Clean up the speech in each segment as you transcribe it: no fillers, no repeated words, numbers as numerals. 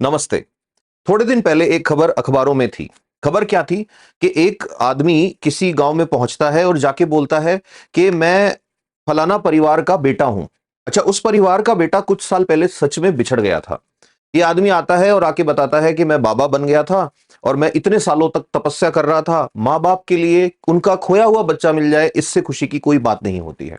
नमस्ते। थोड़े दिन पहले एक खबर अखबारों में थी। खबर क्या थी कि एक आदमी किसी गांव में पहुंचता है और जाके बोलता है कि मैं फलाना परिवार का बेटा हूं। अच्छा, उस परिवार का बेटा कुछ साल पहले सच में बिछड़ गया था। ये आदमी आता है और आके बताता है कि मैं बाबा बन गया था और मैं इतने सालों तक तपस्या कर रहा था। माँ बाप के लिए उनका खोया हुआ बच्चा मिल जाए, इससे खुशी की कोई बात नहीं होती है।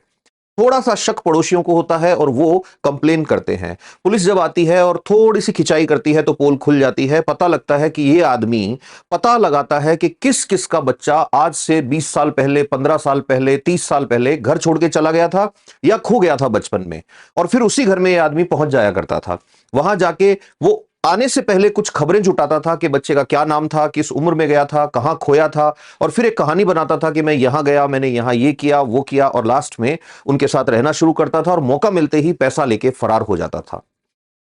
थोड़ा सा शक पड़ोसियों को होता है और वो कंप्लेन करते हैं। पुलिस जब आती है और थोड़ी सी खिंचाई करती है तो पोल खुल जाती है। पता लगता है कि ये आदमी पता लगाता है कि किस किस का बच्चा आज से 20 साल पहले, 15 साल पहले, 30 साल पहले घर छोड़ के चला गया था या खो गया था बचपन में। और फिर उसी घर में ये आदमी पहुंच जाया करता था। वहां जाके वो आने से पहले कुछ खबरें जुटाता था कि बच्चे का क्या नाम था, किस उम्र में गया था, कहां खोया था। और फिर एक कहानी बनाता था कि मैं यहां गया, मैंने यहां ये किया, वो किया, और लास्ट में उनके साथ रहना शुरू करता था और मौका मिलते ही पैसा लेके फरार हो जाता था।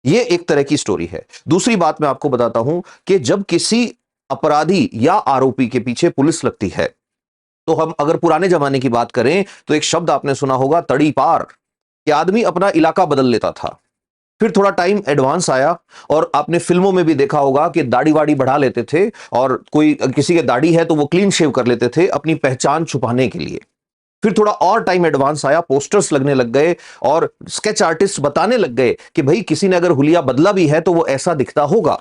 ये एक तरह की स्टोरी है। दूसरी बात मैं आपको बताता हूं कि जब किसी अपराधी या आरोपी के पीछे पुलिस लगती है, तो हम अगर पुराने जमाने की बात करें तो एक शब्द आपने सुना होगा, तड़ी पार। कि आदमी अपना इलाका बदल लेता था। फिर थोड़ा टाइम एडवांस आया और आपने फिल्मों में भी देखा होगा कि दाढ़ी वाड़ी बढ़ा लेते थे और कोई किसी के दाढ़ी है तो वो क्लीन शेव कर लेते थे अपनी पहचान छुपाने के लिए। फिर थोड़ा और टाइम एडवांस आया, पोस्टर्स लगने लग गए और स्केच आर्टिस्ट बताने लग गए कि भाई किसी ने अगर हुलिया बदला भी है तो वो ऐसा दिखता होगा।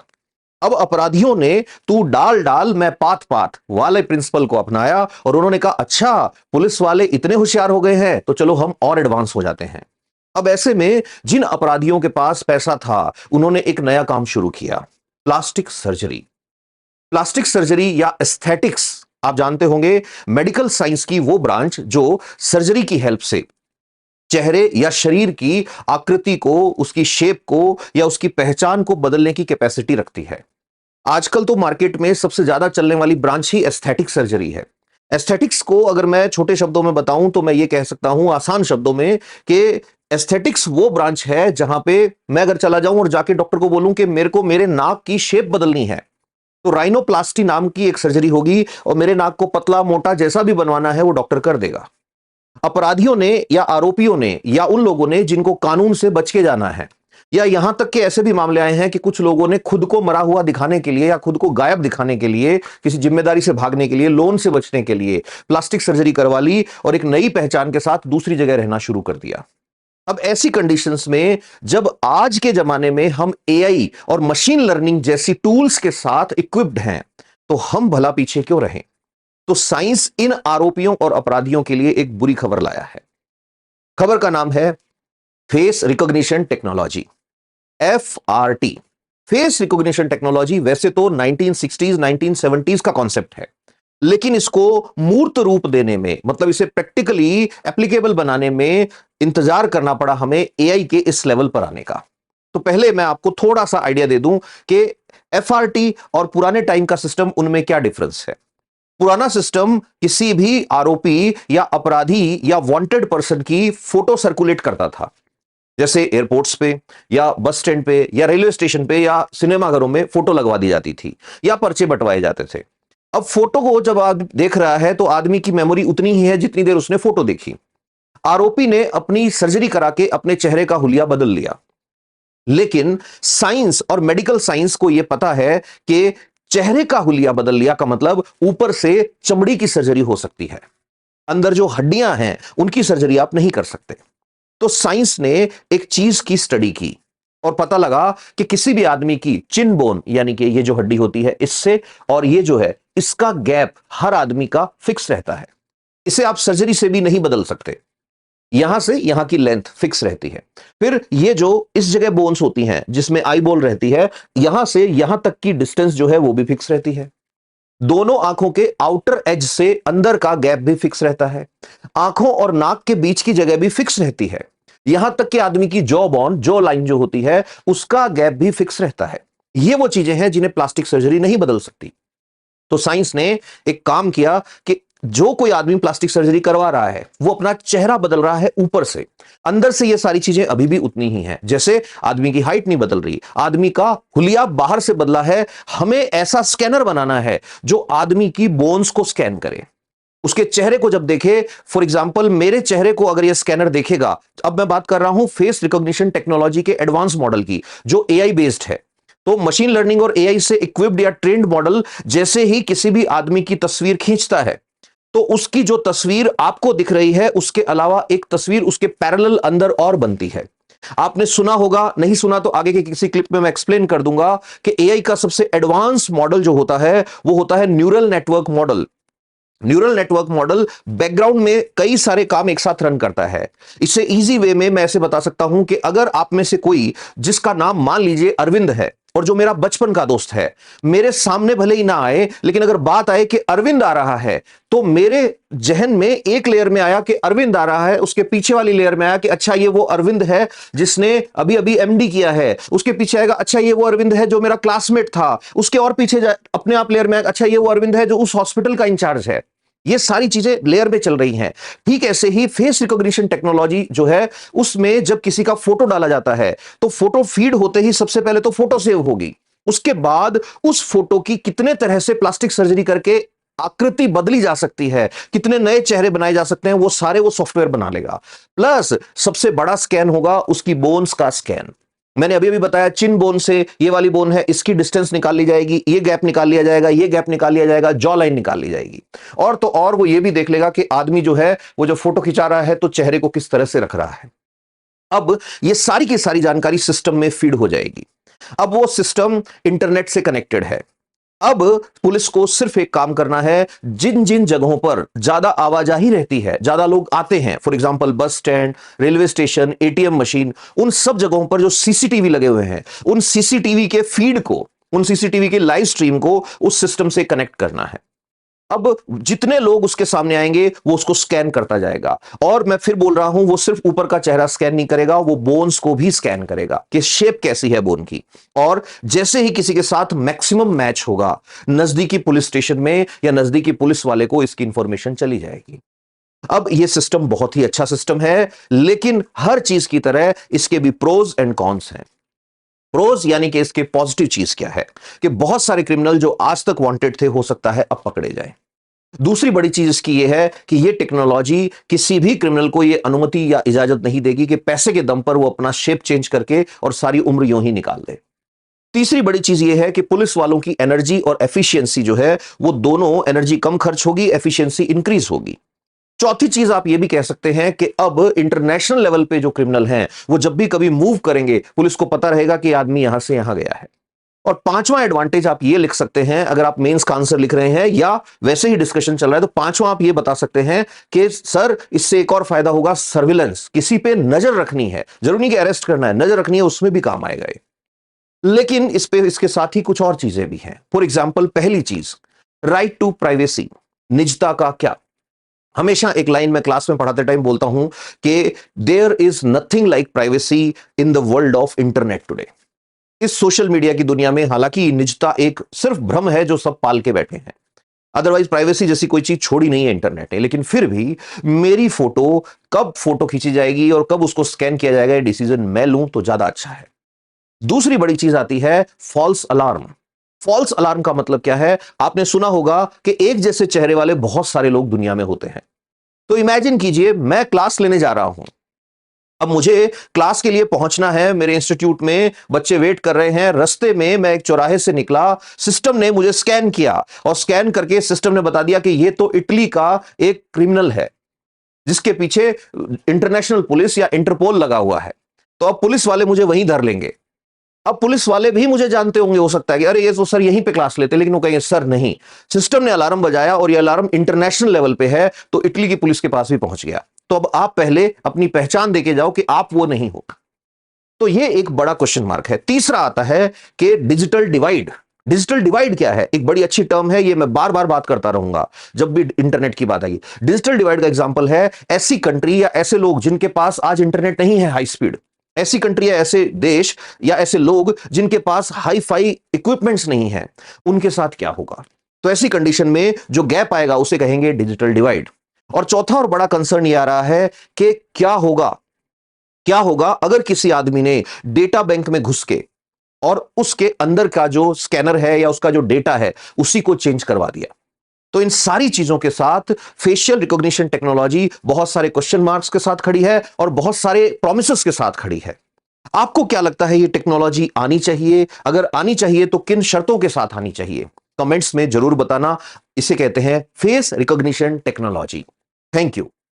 अब अपराधियों ने तू डाल डाल मैं पात पात वाले प्रिंसिपल को अपनाया और उन्होंने कहा अच्छा, पुलिस वाले इतने होशियार हो गए हैं तो चलो हम और एडवांस हो जाते हैं। अब ऐसे में जिन अपराधियों के पास पैसा था उन्होंने एक नया काम शुरू किया, प्लास्टिक सर्जरी। प्लास्टिक सर्जरी या एस्थेटिक्स आप जानते होंगे, मेडिकल साइंस की वो ब्रांच जो सर्जरी की हेल्प से चेहरे या शरीर की आकृति को, उसकी शेप को या उसकी पहचान को बदलने की कैपेसिटी रखती है। आजकल तो मार्केट में सबसे ज्यादा चलने वाली ब्रांच ही एस्थेटिक सर्जरी है। एस्थेटिक्स को अगर मैं छोटे शब्दों में बताऊं तो मैं ये कह सकता हूं आसान शब्दों में कि एस्थेटिक्स वो ब्रांच है जहां पे मैं अगर चला जाऊं और जाके डॉक्टर को बोलूं कि मेरे को मेरे नाक की शेप बदलनी है, तो राइनोप्लास्टी नाम की एक सर्जरी होगी और मेरे नाक को पतला मोटा जैसा भी बनवाना है वो डॉक्टर कर देगा। अपराधियों ने या आरोपियों ने या उन लोगों ने जिनको कानून से बच के जाना है, या यहां तक कि ऐसे भी मामले आए हैं कि कुछ लोगों ने खुद को मरा हुआ दिखाने के लिए या खुद को गायब दिखाने के लिए, किसी जिम्मेदारी से भागने के लिए, लोन से बचने के लिए प्लास्टिक सर्जरी करवा ली और एक नई पहचान के साथ दूसरी जगह रहना शुरू कर दिया। अब ऐसी कंडीशंस में जब आज के जमाने में हम एआई और मशीन लर्निंग जैसी टूल्स के साथ इक्विप्ड हैं, तो हम भला पीछे क्यों रहें। तो साइंस इन आरोपियों और अपराधियों के लिए एक बुरी खबर लाया है। खबर का नाम है face recognition technology, FRT. Face recognition technology वैसे तो 1960s 1970s का कॉन्सेप्ट है, लेकिन इसको मूर्त रूप देने में, मतलब इसे प्रैक्टिकली एप्लीकेबल बनाने में इंतजार करना पड़ा हमें एआई के इस लेवल पर आने का। तो पहले मैं आपको थोड़ा सा आइडिया दे दूं कि एफआरटी और पुराने टाइम का सिस्टम, उनमें क्या डिफरेंस है। पुराना सिस्टम किसी भी आरोपी या अपराधी या वांटेड पर्सन की फोटो सर्कुलेट करता था, जैसे एयरपोर्ट्स पे या बस स्टैंड पे या रेलवे स्टेशन पे या सिनेमाघरों में फोटो लगवा दी जाती थी या पर्चे बंटवाए जाते थे। अब फोटो को जब आप देख रहा है तो आदमी की मेमोरी उतनी ही है जितनी देर उसने फोटो देखी। आरोपी ने अपनी सर्जरी करा के अपने चेहरे का हुलिया बदल लिया, लेकिन साइंस और मेडिकल साइंस को यह पता है कि चेहरे का हुलिया बदल लिया का मतलब ऊपर से चमड़ी की सर्जरी हो सकती है, अंदर जो हड्डियां हैं उनकी सर्जरी आप नहीं कर सकते। तो साइंस ने एक चीज की स्टडी की और पता लगा कि किसी भी आदमी की चिन बोन, यानी कि ये जो हड्डी होती है इससे और ये जो है इसका गैप हर आदमी का फिक्स रहता है। इसे आप सर्जरी से भी नहीं बदल सकते। यहां से यहां की लेंथ फिक्स रहती है। फिर ये जो इस जगह बोन्स होती हैं जिसमें आई बॉल रहती है, यहां से यहां तक की डिस्टेंस जो है वो भी फिक्स रहती है। दोनों आंखों के आउटर एज से अंदर का गैप भी फिक्स रहता है। आंखों और नाक के बीच की जगह भी फिक्स रहती है। यहां तक कि आदमी की जॉ बोन, जॉ लाइन जो होती है, उसका गैप भी फिक्स रहता है। ये वो चीजें हैं जिन्हें प्लास्टिक सर्जरी नहीं बदल सकती। तो साइंस ने एक काम किया कि जो कोई आदमी प्लास्टिक सर्जरी करवा रहा है वो अपना चेहरा बदल रहा है ऊपर से, अंदर से ये सारी चीजें अभी भी उतनी ही हैं। जैसे आदमी की हाइट नहीं बदल रही, आदमी का हुलिया बाहर से बदला है। हमें ऐसा स्कैनर बनाना है जो आदमी की बोन्स को स्कैन करे, उसके चेहरे को जब देखे। फॉर एग्जाम्पल मेरे चेहरे को अगर यह स्कैनर देखेगा, अब मैं बात कर रहा हूं फेस रिकॉग्निशन टेक्नोलॉजी के एडवांस मॉडल की जो एआई बेस्ड है। तो मशीन लर्निंग और एआई से इक्विप्ड या ट्रेंड मॉडल जैसे ही किसी भी आदमी की तस्वीर खींचता है, तो उसकी जो तस्वीर आपको दिख रही है उसके अलावा एक तस्वीर उसके पैरेलल अंदर और बनती है। आपने सुना होगा, नहीं सुना तो आगे के किसी क्लिप में मैं एक्सप्लेन कर दूंगा कि एआई का सबसे एडवांस मॉडल जो होता है वो होता है neural network model. Neural network model background में कई सारे काम एक साथ रन करता है। इससे इजी वे में मैं ऐसे बता सकता हूं कि अगर आप में से कोई जिसका नाम मान लीजिए अरविंद है और जो मेरा बचपन का दोस्त है, मेरे सामने भले ही ना आए, लेकिन अगर बात आए कि अरविंद आ रहा है, तो मेरे जहन में एक लेयर में आया कि अरविंद आ रहा है, उसके पीछे वाली लेयर में आया कि अच्छा ये वो अरविंद है जिसने अभी अभी एमडी किया है, उसके पीछे आएगा अच्छा ये वो अरविंद है जो मेरा क्लासमेट था, उसके और पीछे अपने आप लेयर में आएगा अच्छा ये वो अरविंद है जो उस हॉस्पिटल का इंचार्ज है। ये सारी चीजें लेयर में चल रही हैं। ठीक ऐसे ही फेस रिकॉग्निशन टेक्नोलॉजी जो है उसमें जब किसी का फोटो डाला जाता है तो फोटो फीड होते ही सबसे पहले तो फोटो सेव होगी, उसके बाद उस फोटो की कितने तरह से प्लास्टिक सर्जरी करके आकृति बदली जा सकती है, कितने नए चेहरे बनाए जा सकते हैं, वो सारे वो सॉफ्टवेयर बना लेगा। प्लस सबसे बड़ा स्कैन होगा उसकी बोन्स का स्कैन। मैंने अभी अभी बताया चिन बोन से ये वाली बोन है, इसकी डिस्टेंस निकाल ली जाएगी, ये गैप निकाल लिया जाएगा, ये गैप निकाल लिया जाएगा, जॉ लाइन निकाल ली जाएगी। और तो और वो ये भी देख लेगा कि आदमी जो है वो जो फोटो खिंचा रहा है तो चेहरे को किस तरह से रख रहा है। अब ये सारी की सारी जानकारी सिस्टम में फीड हो जाएगी। अब वो सिस्टम इंटरनेट से कनेक्टेड है। अब पुलिस को सिर्फ एक काम करना है, जिन जिन जगहों पर ज्यादा आवाजाही रहती है, ज्यादा लोग आते हैं, for example bus stand, railway station, ATM machine, उन सब जगहों पर जो सीसीटीवी लगे हुए हैं, उन सीसीटीवी के फीड को, उन सीसीटीवी के लाइव स्ट्रीम को उस सिस्टम से कनेक्ट करना है। अब जितने लोग उसके सामने आएंगे वो उसको स्कैन करता जाएगा। और मैं फिर बोल रहा हूं, वो सिर्फ ऊपर का चेहरा स्कैन नहीं करेगा, वो बोन्स को भी स्कैन करेगा कि शेप कैसी है बोन की। और जैसे ही किसी के साथ मैक्सिमम मैच होगा, नजदीकी पुलिस स्टेशन में या नजदीकी पुलिस वाले को इसकी इंफॉर्मेशन चली जाएगी। अब यह सिस्टम बहुत ही अच्छा सिस्टम है, लेकिन हर चीज की तरह इसके भी प्रोज एंड कॉन्स हैं। प्रोज यानी कि इसके पॉजिटिव चीज क्या है कि बहुत सारे क्रिमिनल जो आज तक वांटेड थे हो सकता है अब पकड़े जाएं। दूसरी बड़ी चीज इसकी यह है कि यह टेक्नोलॉजी किसी भी क्रिमिनल को यह अनुमति या इजाजत नहीं देगी कि पैसे के दम पर वो अपना शेप चेंज करके और सारी उम्र यूं ही निकाल दे। तीसरी बड़ी चीज यह है कि पुलिस वालों की एनर्जी और एफिशिएंसी जो है वो दोनों, एनर्जी कम खर्च होगी, एफिशिएंसी इंक्रीज होगी। चौथी चीज आप यह भी कह सकते हैं कि अब इंटरनेशनल लेवल पे जो क्रिमिनल हैं वो जब भी कभी मूव करेंगे पुलिस को पता रहेगा कि आदमी यहां से यहां गया है। और पांचवा एडवांटेज आप ये लिख सकते हैं, अगर आप मेंस का आंसर लिख रहे हैं या वैसे ही डिस्कशन चल रहा है, तो पांचवा आप ये बता सकते हैं कि सर इससे एक और फायदा होगा, सर्विलेंस, किसी पे नजर रखनी है, जरूरी नहीं कि अरेस्ट करना है, नजर रखनी है, उसमें भी काम आएगा ये। लेकिन इस पे इसके साथ ही कुछ और चीजें भी हैं। फॉर एग्जाम्पल पहली चीज, राइट टू प्राइवेसी, निजता का क्या। हमेशा एक लाइन में क्लास में पढ़ाते टाइम बोलता हूं कि there is nothing like privacy in the world of internet today. इस सोशल मीडिया की दुनिया में हालांकि निजता एक सिर्फ भ्रम है जो सब पाल के बैठे हैं, अदरवाइज प्राइवेसी जैसी कोई चीज छोड़ी नहीं है इंटरनेट ने। लेकिन फिर भी मेरी फोटो कब फोटो खींची जाएगी और कब उसको स्कैन किया जाएगा, ये डिसीजन मैं लूं तो ज्यादा अच्छा है। दूसरी बड़ी चीज आती है फॉल्स अलार्म। फॉल्स अलार्म का मतलब क्या है? आपने सुना होगा कि एक जैसे चेहरे वाले बहुत सारे लोग दुनिया में होते हैं। तो इमेजिन कीजिए मैं क्लास लेने जा रहा हूं, अब मुझे क्लास के लिए पहुंचना है, मेरे इंस्टीट्यूट में बच्चे वेट कर रहे हैं, रास्ते में मैं एक चौराहे से निकला, सिस्टम ने मुझे स्कैन किया और स्कैन करके सिस्टम ने बता दिया कि ये तो इटली का एक क्रिमिनल है जिसके पीछे इंटरनेशनल पुलिस या इंटरपोल लगा हुआ है। तो अब पुलिस वाले मुझे वहीं धर लेंगे। अब पुलिस वाले भी मुझे जानते होंगे, हो सकता है कि अरे ये तो सर यहीं पे क्लास लेते, लेकिन वो कहेंगे सर नहीं, सिस्टम ने अलार्म बजाया और ये अलार्म इंटरनेशनल लेवल पे है तो इटली की पुलिस के पास भी पहुंच गया। तो अब आप पहले अपनी पहचान देके जाओ कि आप वो नहीं हो। तो ये एक बड़ा क्वेश्चन मार्क है। तीसरा आता है कि डिजिटल डिवाइड। डिजिटल डिवाइड क्या है? एक बड़ी अच्छी टर्म है, ये मैं बार बार बात करता रहूंगा जब भी इंटरनेट की बात आएगी। डिजिटल डिवाइड का एग्जांपल है ऐसी कंट्री या ऐसे लोग जिनके पास आज इंटरनेट नहीं है हाई स्पीड, ऐसी कंट्री या ऐसे देश या ऐसे लोग जिनके पास हाई फाई इक्विपमेंट्स नहीं है, उनके साथ क्या होगा? तो ऐसी कंडीशन में जो गैप आएगा उसे कहेंगे डिजिटल डिवाइड। और चौथा और बड़ा कंसर्न यह आ रहा है कि क्या होगा अगर किसी आदमी ने डेटा बैंक में घुस के और उसके अंदर का जो स्कैनर है या उसका जो डेटा है उसी को चेंज करवा दिया। तो इन सारी चीजों के साथ फेशियल रिकॉग्निशन टेक्नोलॉजी बहुत सारे क्वेश्चन मार्क्स के साथ खड़ी है और बहुत सारे प्रॉमिसेस के साथ खड़ी है। आपको क्या लगता है, ये टेक्नोलॉजी आनी चाहिए? अगर आनी चाहिए तो किन शर्तों के साथ आनी चाहिए? कमेंट्स में जरूर बताना। इसे कहते हैं face recognition technology. Thank you.